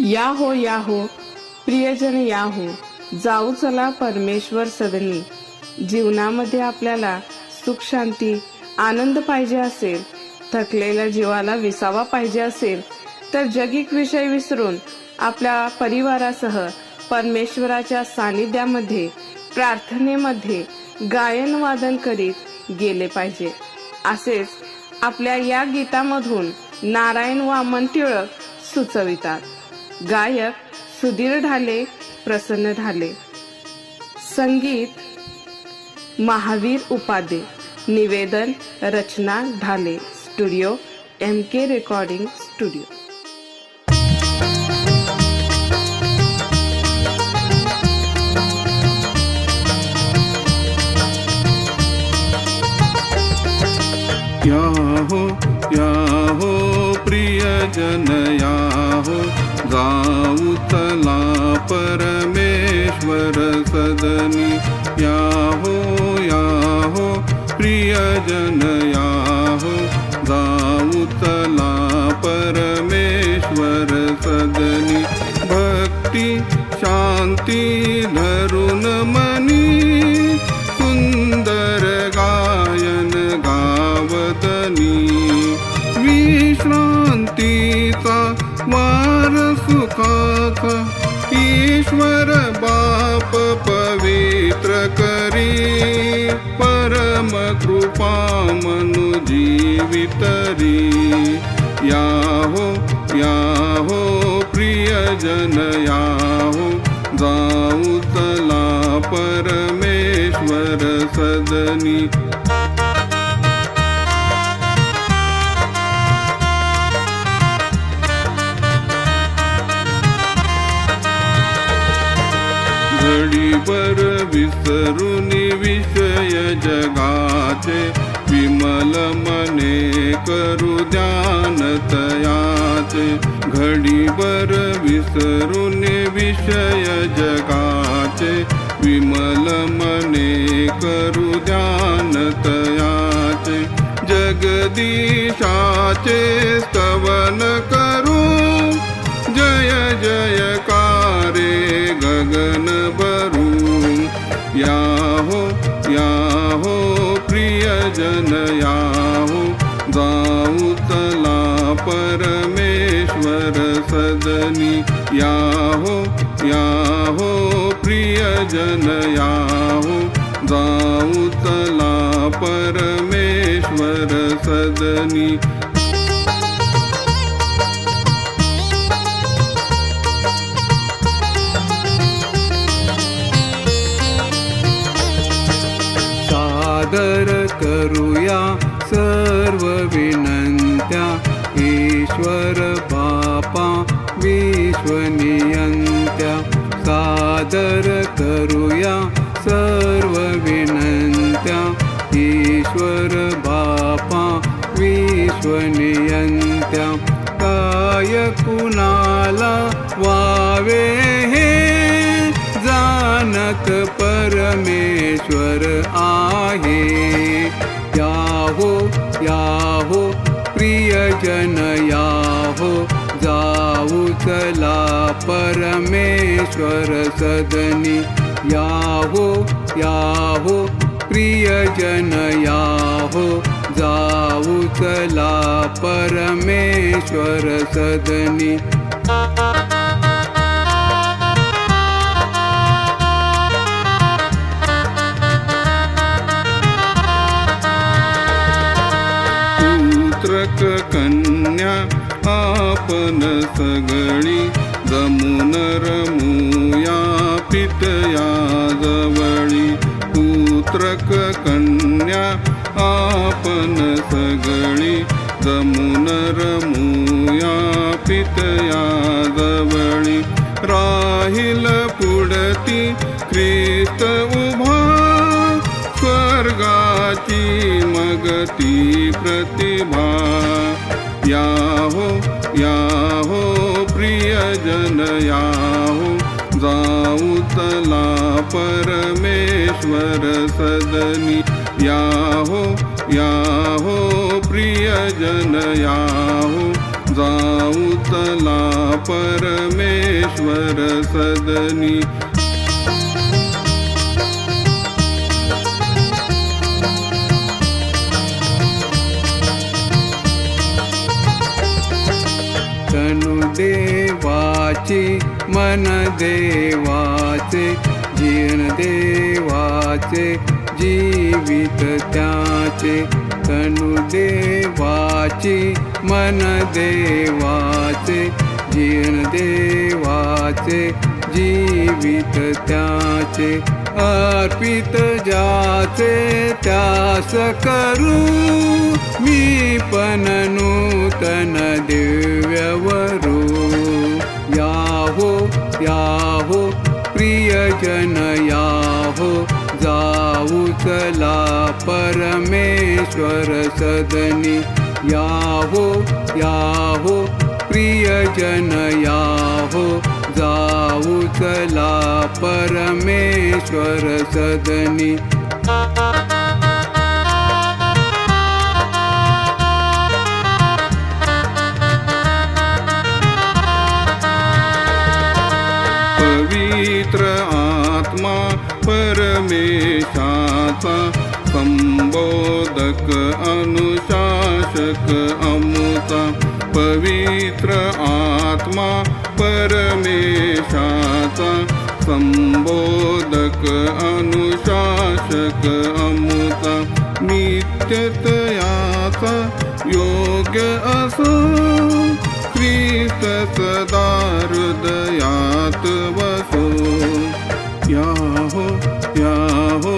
या हो प्रियजन या हो, जाऊ चला परमेश्वर सदनी. जीवनामध्ये आपल्याला सुख शांती आनंद पाहिजे असेल, थकलेल्या जीवाला विसावा पाहिजे असेल, तर जगिक विषय विसरून आपल्या परिवारासह परमेश्वराच्या सानिध्यामध्ये प्रार्थनेमध्ये गायन वादन करीत गेले पाहिजे. असेच आपल्या या गीतामधून नारायण वामन टिळक सुचवितात. गायक सुधीर ढाले, प्रसन्न ढाले. संगीत महावीर उपाध्ये. निवेदन Rachana Dhale. Studio MK recording studio. या हो प्रियजन या हो, जाऊ चला परमेश्वर सदनी. या हो प्रियजन या हो, जाऊ चला परमेश्वर सदनी. भक्ती शांती धरून मनी, सुंदर गायन गावतनी. विश्रांतीचा वार सुखाचा, ईश्वर बाप पवित्र करी. परम कृपा मनु जीवितरी. या हो प्रियजन या हो, जाऊ चला परमेश्वर सदनी. घडीभर विसरून विषय जगाचे, विमल मने करू ध्यान तयाचे. घडीभर विसरून विषय जगाचे, विमल मने करू ध्यान तयाचे. जगदीशाचे स्तवन करू, जय जयकारे गगन भरू. या हो प्रियजन या हो, जाऊ चला परमेश्वर सदनी. या हो प्रियजन या हो, जाऊ चला परमेश्वर सदनी. सादर करूया सर्व विनंत्या, ईश्वर बापा विश्वनियंत्या. सादर करूया सर्व विनंत्या, ईश्वर बापा विश्वनियंत्या. काय कुणाला वावे हे, जानत परमेश्वर आहे. या हो प्रियजन या हो, जाऊ चला परमेश्वर सदनी. या हो प्रियजन या हो, जाऊ चला परमेश्वर सदनी. पुत्रक कन्या आपण सगळी, जमुन रमुया पितया जवळी. पुत्रक कन्या आपण सगळी, जमुन रमुया पितया जवळी. राहिल पुढती ख्रिस्त उभा, स्वर्गाची मगती प्रतिभा. या हो प्रियजन या हो, जाऊ चला परमेश्वर सदनी. या हो प्रियजन या हो, जाऊ चला परमेश्वर सदनी तनु देवाची मन देवाचे जीवन देवाचे जीवित त्याचे तनु देवाची मन देवाचे जीवन देवाचे जीवित त्याचे अर्पित ज्याचे त्यास करू मी पण नूतन दिव्यवरू याहो याहो प्रियजन याहो जाऊ चला परमेश्वर सदनी याहो याहो प्रियजन याहो जाऊ चला परमेश्वर सदनी पवित्र आत्मा परमेशाचा संबोधक अनुशासक अमुता पवित्र आत्मा परमेशाचा संबोधक अनुशासक अमुता नित्यतयाचा योग्य असो ख्रिस्त सदा हृदयात वसो याहो याहो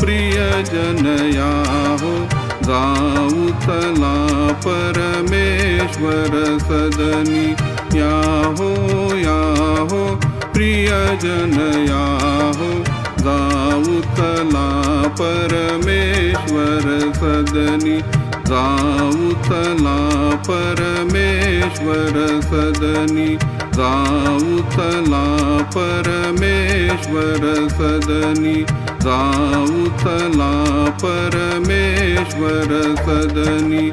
प्रियजन याहो जाऊ चला परमेश्वर सदनी याहो याहो प्रियजन याहो जाऊ चला परमेश्वर सदनी जाऊ चला परमेश्वर सदनी जाऊ चला परमेश्वर सदनी जाऊ चला परमेश्वर सदनी